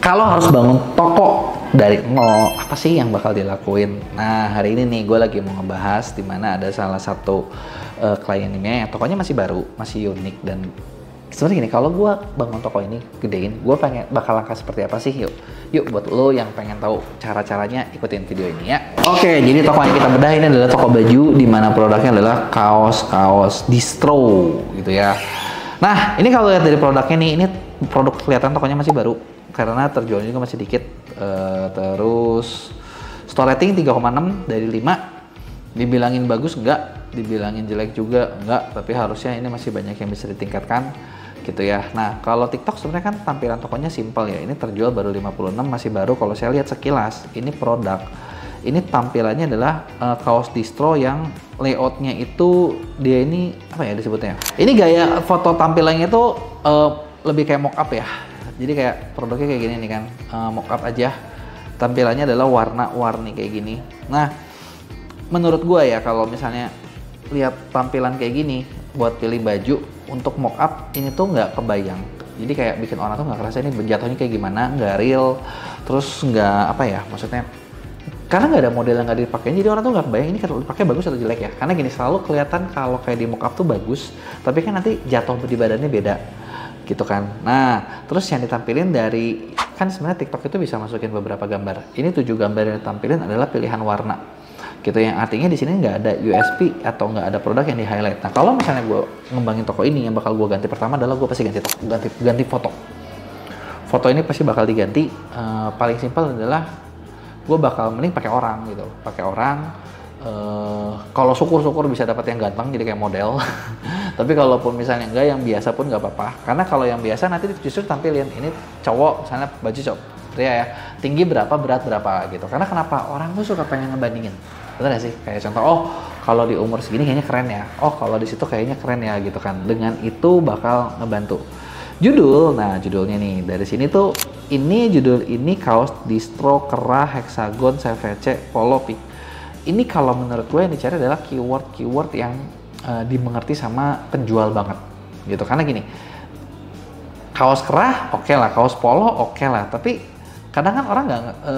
Kalau harus bangun toko dari nol, apa sih yang bakal dilakuin? Nah, hari ini nih gue lagi mau ngebahas di mana ada salah satu kliennya yang tokonya masih baru, masih unik, dan sebenarnya gini, kalau gue bangun toko ini gedein, gue pengen bakal langkah seperti apa sih? Yuk buat lo yang pengen tahu cara-caranya, ikutin video ini ya. Oke, jadi toko yang kita bedah ini adalah toko baju di mana produknya adalah kaos distro gitu ya. Nah, ini kalau lihat dari produknya nih, ini produk kelihatan tokonya masih baru karena terjualnya juga masih dikit. Terus store rating 3,6 dari 5. Dibilangin bagus enggak, dibilangin jelek juga enggak, tapi harusnya ini masih banyak yang bisa ditingkatkan gitu ya. Nah, kalau TikTok sebenarnya kan tampilan tokonya simpel ya. Ini terjual baru 56, masih baru. Kalau saya lihat sekilas, ini produk. Ini tampilannya adalah kaos distro yang layoutnya itu dia ini apa ya disebutnya? Ini gaya foto tampilannya itu lebih kayak mock up ya. Jadi kayak produknya kayak gini nih kan, mock up aja. Tampilannya adalah warna-warni kayak gini. Nah, menurut gue ya kalau misalnya lihat tampilan kayak gini buat pilih baju untuk mock up ini tuh nggak kebayang. Jadi kayak bikin orang tuh nggak kerasa ini jatuhnya kayak gimana, nggak real, terus nggak apa ya maksudnya. Karena nggak ada model yang nggak dipakai, jadi orang tuh nggak kebayang ini kalau dipakai bagus atau jelek ya. Karena gini, selalu kelihatan kalau kayak di mock up tuh bagus, tapi kan nanti jatuh di badannya beda. Gitu kan. Nah, terus yang ditampilin dari kan sebenarnya TikTok itu bisa masukin beberapa gambar. Ini 7 gambar yang ditampilin adalah pilihan warna. Gitu, yang artinya di sini nggak ada USP atau nggak ada produk yang di highlight. Nah, kalau misalnya gue ngembangin toko ini, yang bakal gue ganti pertama adalah gue pasti ganti foto. Foto ini pasti bakal diganti. Paling simpel adalah gue bakal mending pakai orang gitu, pakai orang. Kalau syukur-syukur bisa dapat yang ganteng jadi kayak model. Tapi kalaupun misalnya enggak, yang biasa pun nggak apa-apa. Karena kalau yang biasa nanti justru tampilin ini cowok, misalnya baju cowok pria ya, tinggi berapa, berat berapa gitu. Karena kenapa? Orang tuh suka pengen ngebandingin. Bener gak sih? Kayak contoh, oh kalau di umur segini kayaknya keren ya. Oh kalau di situ kayaknya keren ya gitu kan. Dengan itu bakal ngebantu. Judul, nah judulnya nih dari sini tuh ini judul ini kaos distro kerah hexagon CVC polo pick. Ini kalau menurut gue yang dicari adalah keyword yang dimengerti sama penjual banget gitu. Karena gini, kaos kerah oke lah, kaos polo oke lah, tapi kadang kan orang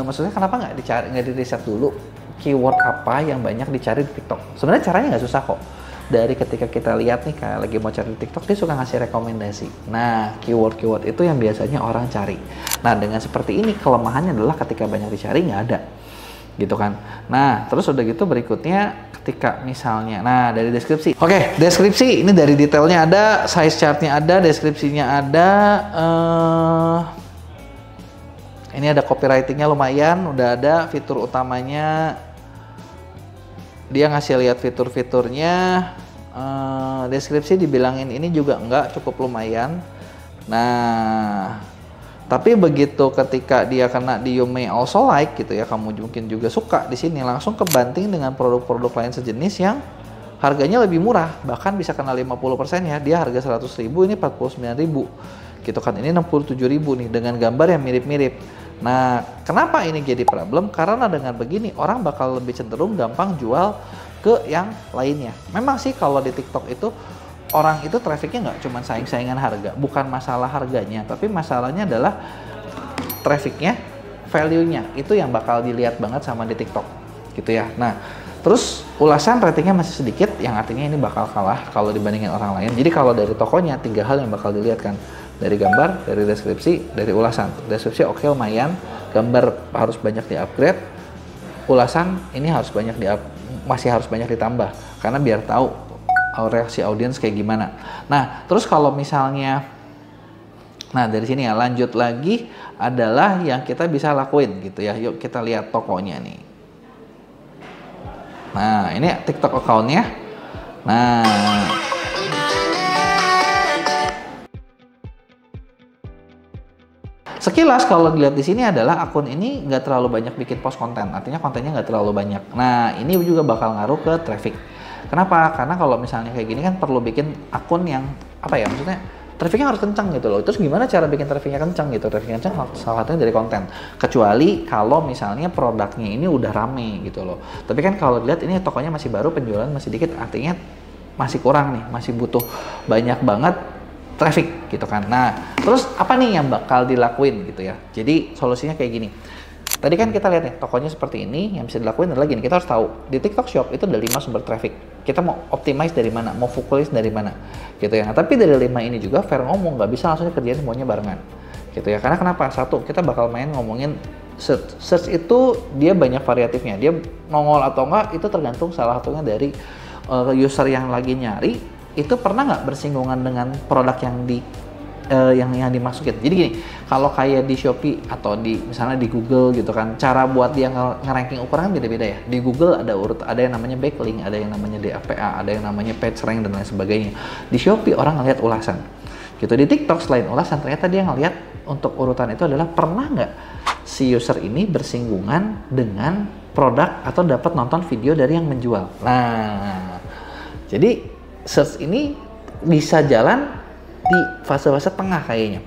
maksudnya kenapa nggak di riset dulu keyword apa yang banyak dicari di TikTok. Sebenarnya caranya nggak susah kok. Dari ketika kita lihat nih kayak lagi mau cari di TikTok, dia suka ngasih rekomendasi. Nah, keyword itu yang biasanya orang cari. Nah, dengan seperti ini kelemahannya adalah ketika banyak dicari nggak ada. Gitu kan. Nah, terus udah gitu berikutnya ketika misalnya, nah dari deskripsi. Oke, deskripsi ini dari detailnya ada, size chartnya ada, deskripsinya ada. Ini ada copywritingnya lumayan, udah ada fitur utamanya. Dia ngasih lihat fitur-fiturnya. Deskripsi dibilangin ini juga enggak, cukup lumayan. Nah, tapi begitu ketika dia kena di You May Also Like gitu ya, kamu mungkin juga suka di sini, langsung kebanting dengan produk-produk lain sejenis yang harganya lebih murah, bahkan bisa kena 50% ya. Dia harga 100.000, ini 49.000 gitu kan. Ini 67.000 nih dengan gambar yang mirip-mirip. Nah, kenapa ini jadi problem? Karena dengan begini orang bakal lebih cenderung gampang jual ke yang lainnya. Memang sih kalau di TikTok itu orang itu trafficnya nggak cuma saing-saingan harga, bukan masalah harganya, tapi masalahnya adalah trafficnya, value-nya itu yang bakal dilihat banget sama di TikTok gitu ya. Nah, terus ulasan ratingnya masih sedikit, yang artinya ini bakal kalah kalau dibandingin orang lain. Jadi kalau dari tokonya 3 hal yang bakal dilihat kan, dari gambar, dari deskripsi, dari ulasan. Deskripsi oke lumayan, gambar harus banyak di-upgrade, ulasan ini harus masih harus banyak ditambah karena biar tahu reaksi audiens kayak gimana. Nah, terus kalau misalnya, nah dari sini ya lanjut lagi adalah yang kita bisa lakuin gitu ya. Yuk kita lihat tokonya nih. Nah, ini TikTok account-nya. Nah, sekilas kalau dilihat di sini adalah akun ini nggak terlalu banyak bikin post konten, artinya kontennya nggak terlalu banyak. Nah, ini juga bakal ngaruh ke traffic. Kenapa? Karena kalau misalnya kayak gini kan perlu bikin akun yang apa ya, maksudnya trafficnya harus kencang gitu loh. Terus gimana cara bikin trafficnya kencang gitu? Trafficnya kencang salah satunya dari konten. Kecuali kalau misalnya produknya ini udah rame gitu loh. Tapi kan kalau dilihat ini tokonya masih baru, penjualan masih dikit, artinya masih kurang nih, masih butuh banyak banget traffic gitu kan. Nah, terus apa nih yang bakal dilakuin gitu ya. Jadi solusinya kayak gini. Tadi kan kita lihat nih, tokonya seperti ini, yang bisa dilakuin adalah gini, kita harus tahu, di TikTok Shop itu ada 5 sumber traffic. Kita mau optimize dari mana, mau fokus dari mana, gitu ya. Nah, tapi dari 5 ini juga fair ngomong, nggak bisa langsung kerjain semuanya barengan, gitu ya. Karena kenapa? Satu, kita bakal main ngomongin search. Search itu dia banyak variatifnya, dia nongol atau enggak, itu tergantung salah satunya dari user yang lagi nyari, itu pernah nggak bersinggungan dengan produk yang yang dimasukin. Jadi gini, kalau kayak di Shopee atau di misalnya di Google gitu kan, cara buat dia nge-ranking ukuran beda-beda ya. Di Google ada yang namanya backlink, ada yang namanya DAPA, ada yang namanya page rank dan lain sebagainya. Di Shopee orang ngelihat ulasan. Gitu. Di TikTok selain ulasan ternyata dia ngelihat untuk urutan itu adalah pernah nggak si user ini bersinggungan dengan produk atau dapat nonton video dari yang menjual. Nah, jadi search ini bisa jalan di fase-fase tengah kayaknya.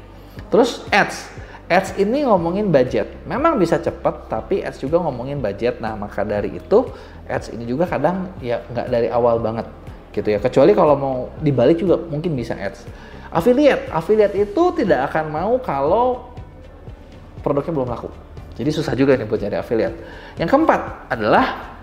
Terus ads ini ngomongin budget. Memang bisa cepat, tapi ads juga ngomongin budget. Nah, maka dari itu ads ini juga kadang ya nggak dari awal banget gitu ya. Kecuali kalau mau dibalik juga mungkin bisa ads. Affiliate itu tidak akan mau kalau produknya belum laku. Jadi susah juga nih buat cari affiliate. Yang keempat adalah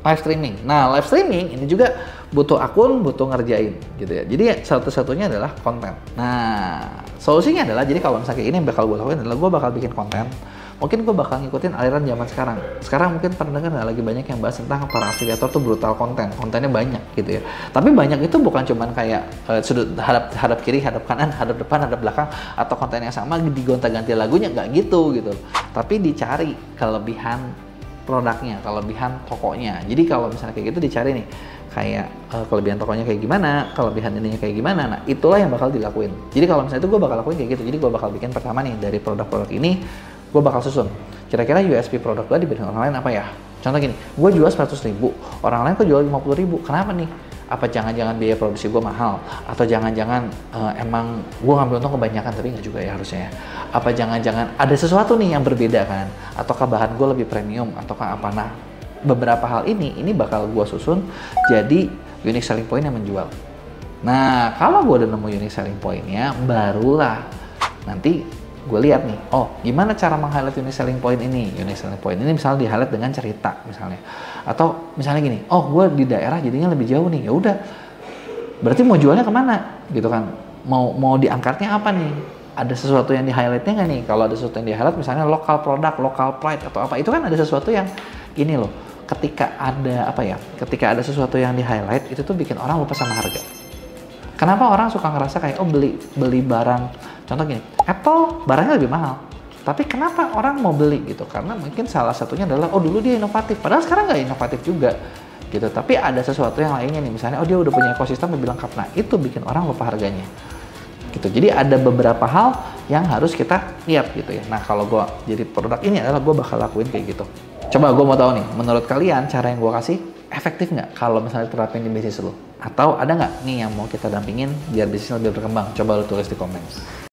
live streaming. Nah, live streaming ini juga butuh akun, butuh ngerjain gitu ya. Jadi satu-satunya adalah konten. Nah, solusinya adalah jadi kalau misalnya ini yang bakal gue lakuin adalah gue bakal bikin konten. Mungkin gue bakal ngikutin aliran zaman sekarang. Sekarang mungkin pernah dengar lagi banyak yang bahas tentang para afiliator tuh brutal konten. Kontennya banyak gitu ya. Tapi banyak itu bukan cuman kayak sudut hadap kiri, hadap kanan, hadap depan, hadap belakang, atau konten yang sama digonta-ganti lagunya, nggak gitu. Tapi dicari kelebihan produknya, kelebihan tokonya. Jadi kalau misalnya kayak gitu dicari nih, kayak kelebihan tokonya kayak gimana, kelebihan ininya kayak gimana. Nah, itulah yang bakal dilakuin. Jadi kalau misalnya itu gue bakal lakuin kayak gitu. Jadi gue bakal bikin pertama nih dari produk-produk ini, gue bakal susun. Kira-kira USP produk gue dibanding orang lain apa ya? Contoh gini, gue jual 100.000, orang lain kok jual 50.000. Kenapa nih? Apa jangan-jangan biaya produksi gue mahal? Atau jangan-jangan emang gue ngambil untung kebanyakan, tapi nggak juga ya harusnya ya. Apa jangan-jangan ada sesuatu nih yang berbeda kan? Ataukah bahan gue lebih premium? Ataukah apa? Nah, beberapa hal ini bakal gue susun jadi unique selling point yang menjual. Nah, kalau gue udah nemu unique selling point-nya, barulah nanti gue lihat nih, oh gimana cara meng-highlight unique selling point ini? Unique selling point ini misalnya di-highlight dengan cerita misalnya. Atau misalnya gini, oh gue di daerah jadinya lebih jauh nih, ya udah. Berarti mau jualnya kemana? Gitu kan? Mau diangkatnya apa nih? Ada sesuatu yang di-highlightnya nggak nih? Kalau ada sesuatu yang di-highlight misalnya lokal produk, lokal pride atau apa, itu kan ada sesuatu yang gini loh. Ketika ada sesuatu yang di-highlight, itu tuh bikin orang lupa sama harga. Kenapa orang suka ngerasa kayak, oh beli barang, contoh gini, Apple barangnya lebih mahal. Tapi kenapa orang mau beli gitu? Karena mungkin salah satunya adalah, oh dulu dia inovatif. Padahal sekarang nggak inovatif juga gitu. Tapi ada sesuatu yang lainnya nih, misalnya, oh dia udah punya ekosistem lebih lengkap. Nah, itu bikin orang lupa harganya. Gitu. Jadi ada beberapa hal yang harus kita lihat gitu ya. Nah, kalau gue jadi produk ini adalah gue bakal lakuin kayak gitu. Coba gue mau tahu nih, menurut kalian cara yang gue kasih efektif nggak kalau misalnya terapin di bisnis lo? Atau ada nggak nih yang mau kita dampingin biar bisnisnya lebih berkembang? Coba lo tulis di komen.